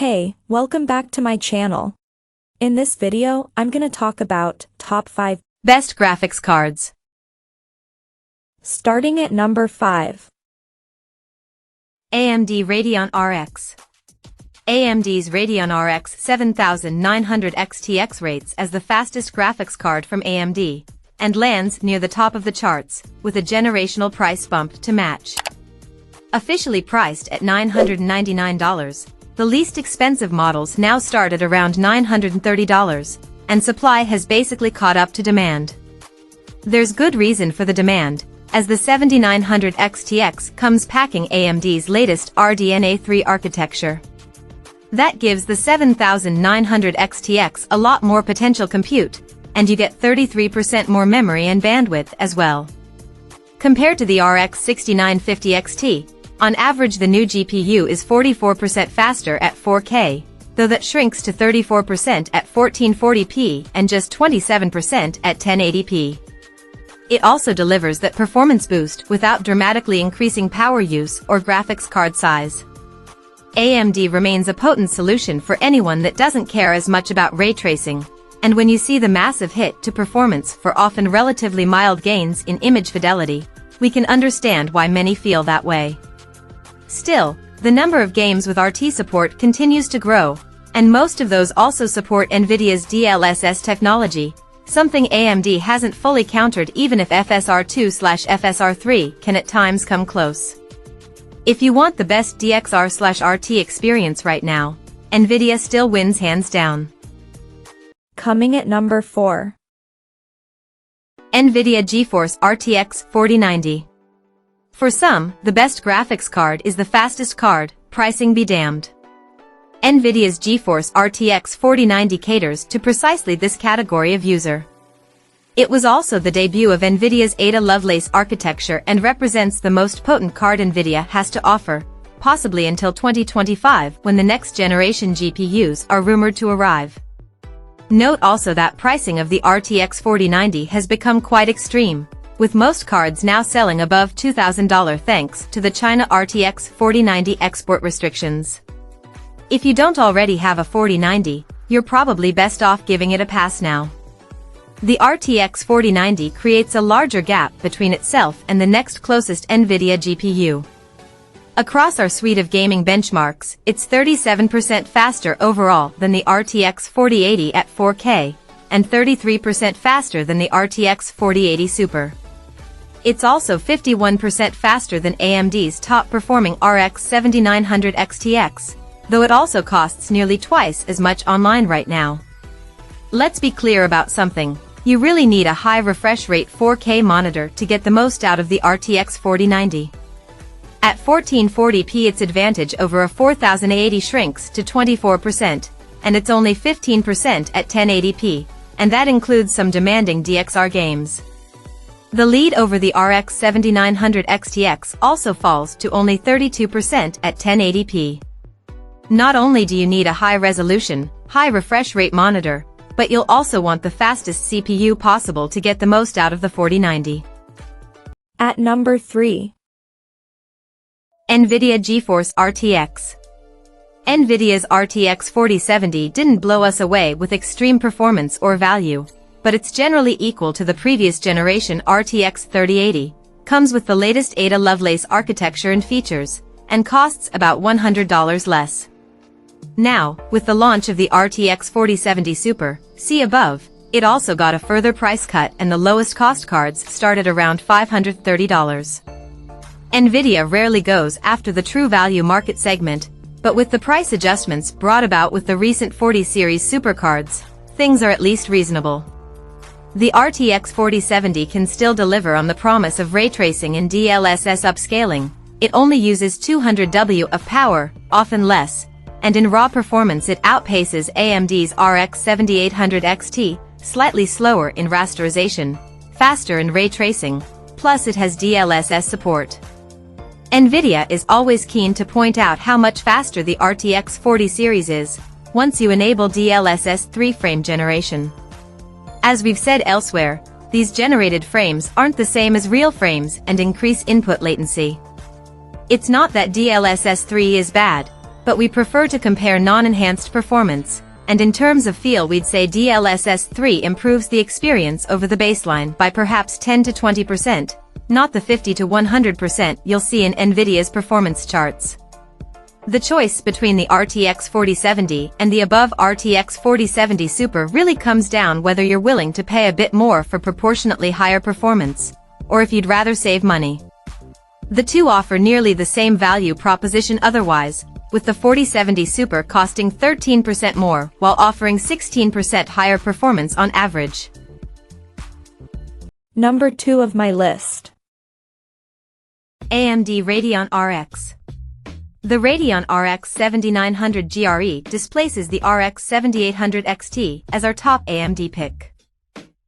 Hey, welcome back to my channel. In this video, I'm gonna talk about top 5 best graphics cards. Starting at number 5. AMD Radeon RX. AMD's Radeon RX 7900 XTX rates as the fastest graphics card from AMD, and lands near the top of the charts, with a generational price bump to match. Officially priced at $999, the least expensive models now start at around $930, and supply has basically caught up to demand. There's good reason for the demand, as the 7900 XTX comes packing AMD's latest RDNA 3 architecture. That gives the 7900 XTX a lot more potential compute, and you get 33% more memory and bandwidth as well. Compared to the RX 6950 XT, on average the new GPU is 44% faster at 4K, though that shrinks to 34% at 1440p and just 27% at 1080p. It also delivers that performance boost without dramatically increasing power use or graphics card size. AMD remains a potent solution for anyone that doesn't care as much about ray tracing, and when you see the massive hit to performance for often relatively mild gains in image fidelity, we can understand why many feel that way. Still, the number of games with RT support continues to grow, and most of those also support Nvidia's DLSS technology, something AMD hasn't fully countered even if FSR2/FSR3 can at times come close. If you want the best DXR/RT experience right now, Nvidia still wins hands down. Coming at number 4. Nvidia GeForce RTX 4090. For some, the best graphics card is the fastest card, pricing be damned. Nvidia's GeForce RTX 4090 caters to precisely this category of user. It was also the debut of Nvidia's Ada Lovelace architecture and represents the most potent card Nvidia has to offer, possibly until 2025 when the next generation GPUs are rumored to arrive. Note also that pricing of the RTX 4090 has become quite extreme, with most cards now selling above $2,000 thanks to the China RTX 4090 export restrictions. If you don't already have a 4090, you're probably best off giving it a pass now. The RTX 4090 creates a larger gap between itself and the next closest Nvidia GPU. Across our suite of gaming benchmarks, it's 37% faster overall than the RTX 4080 at 4K, and 33% faster than the RTX 4080 Super. It's also 51% faster than AMD's top-performing RX 7900 XTX, though it also costs nearly twice as much online right now. Let's be clear about something. You really need a high refresh rate 4K monitor to get the most out of the RTX 4090. At 1440p its advantage over a 4080 shrinks to 24%, and it's only 15% at 1080p, and that includes some demanding DXR games. The lead over the RX 7900 XTX also falls to only 32% at 1080p. Not only do you need a high-resolution, high-refresh rate monitor, but you'll also want the fastest CPU possible to get the most out of the 4090. At number 3. Nvidia GeForce RTX. Nvidia's RTX 4070 didn't blow us away with extreme performance or value, but it's generally equal to the previous generation RTX 3080, comes with the latest Ada Lovelace architecture and features, and costs about $100 less. Now, with the launch of the RTX 4070 Super, see above, it also got a further price cut and the lowest cost cards start at around $530. Nvidia rarely goes after the true value market segment, but with the price adjustments brought about with the recent 40 series supercards, things are at least reasonable. The RTX 4070 can still deliver on the promise of ray tracing and DLSS upscaling. It only uses 200W of power, often less, and in raw performance it outpaces AMD's RX 7800 XT, slightly slower in rasterization, faster in ray tracing, plus it has DLSS support. Nvidia is always keen to point out how much faster the RTX 40 series is, once you enable DLSS 3 frame generation. As we've said elsewhere, these generated frames aren't the same as real frames and increase input latency. It's not that DLSS 3 is bad, but we prefer to compare non-enhanced performance, and in terms of feel we'd say DLSS 3 improves the experience over the baseline by perhaps 10 to 20%, not the 50 to 100% you'll see in Nvidia's performance charts. The choice between the RTX 4070 and the above RTX 4070 Super really comes down whether you're willing to pay a bit more for proportionately higher performance, or if you'd rather save money. The two offer nearly the same value proposition otherwise, with the 4070 Super costing 13% more while offering 16% higher performance on average. Number 2 of my list. AMD Radeon RX. The Radeon RX 7900 GRE displaces the RX 7800 XT as our top AMD pick.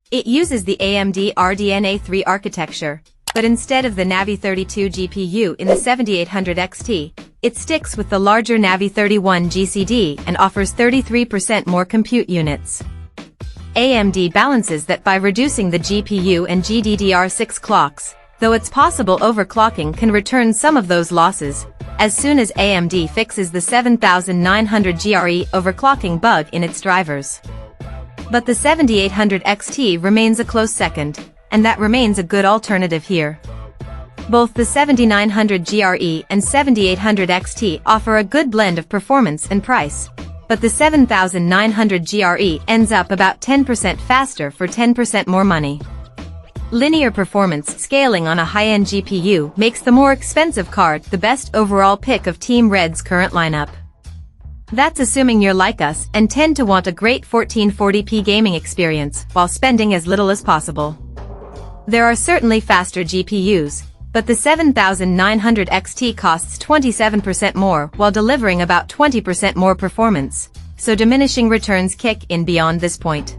It uses the AMD Radeon R3 architecture, but instead of the Navi 32 GPU in the 7800 XT, it sticks with the larger Navi 31 GCD and offers 33% more compute units. AMD balances that by reducing the GPU and GDDR6 clocks, though it's possible overclocking can return some of those losses, as soon as AMD fixes the 7900 GRE overclocking bug in its drivers. But the 7800 XT remains a close second, and that remains a good alternative here. Both the 7900 GRE and 7800 XT offer a good blend of performance and price, but the 7900 GRE ends up about 10% faster for 10% more money. Linear performance scaling on a high-end GPU makes the more expensive card the best overall pick of Team Red's current lineup. That's assuming you're like us and tend to want a great 1440p gaming experience while spending as little as possible. There are certainly faster GPUs, but the 7900 XT costs 27% more while delivering about 20% more performance, so diminishing returns kick in beyond this point.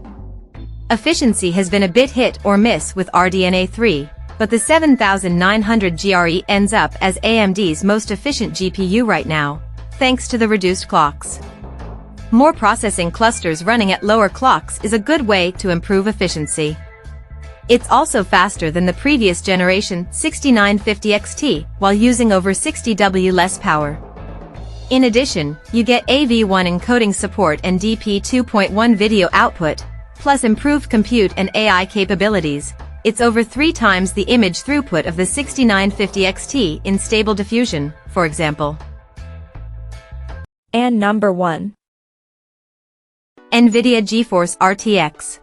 Efficiency has been a bit hit or miss with Radeon R3, but the 7900 GRE ends up as AMD's most efficient GPU right now, thanks to the reduced clocks. More processing clusters running at lower clocks is a good way to improve efficiency. It's also faster than the previous generation 6950 XT while using over 60W less power. In addition, you get AV1 encoding support and DP 2.1 video output, plus improved compute and AI capabilities. It's over 3 times the image throughput of the 6950 XT in Stable Diffusion, for example. And number 1. Nvidia GeForce RTX.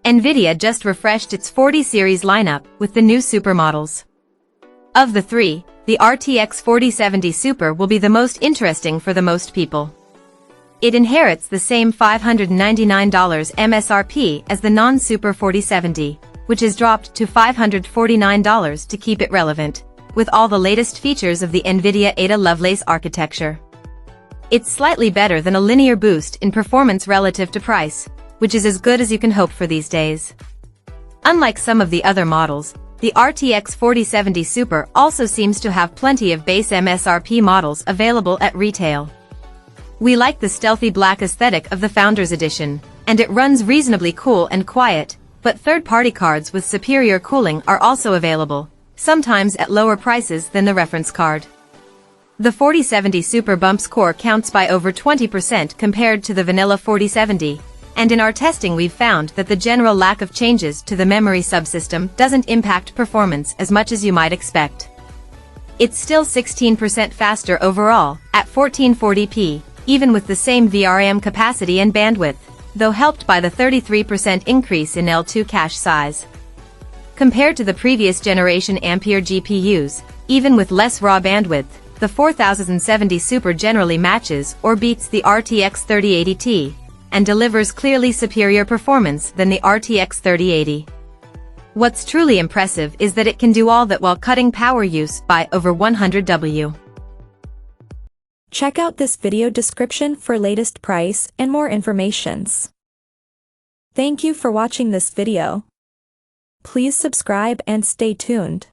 Nvidia just refreshed its 40 series lineup with the new Super models. Of the 3, the RTX 4070 Super will be the most interesting for the most people. It inherits the same $599 MSRP as the non-Super 4070, which has dropped to $549 to keep it relevant, with all the latest features of the Nvidia Ada Lovelace architecture. It's slightly better than a linear boost in performance relative to price, which is as good as you can hope for these days. Unlike some of the other models, the RTX 4070 Super also seems to have plenty of base MSRP models available at retail. We like the stealthy black aesthetic of the Founders Edition, and it runs reasonably cool and quiet, but third-party cards with superior cooling are also available, sometimes at lower prices than the reference card. The 4070 Super bumps core counts by over 20% compared to the vanilla 4070, and in our testing we've found that the general lack of changes to the memory subsystem doesn't impact performance as much as you might expect. It's still 16% faster overall, at 1440p, even with the same VRAM capacity and bandwidth, though helped by the 33% increase in L2 cache size. Compared to the previous generation Ampere GPUs, even with less raw bandwidth, the 4070 Super generally matches or beats the RTX 3080 Ti, and delivers clearly superior performance than the RTX 3080. What's truly impressive is that it can do all that while cutting power use by over 100W. Check out this video description for latest price and more informations. Thank you for watching this video. Please subscribe and stay tuned.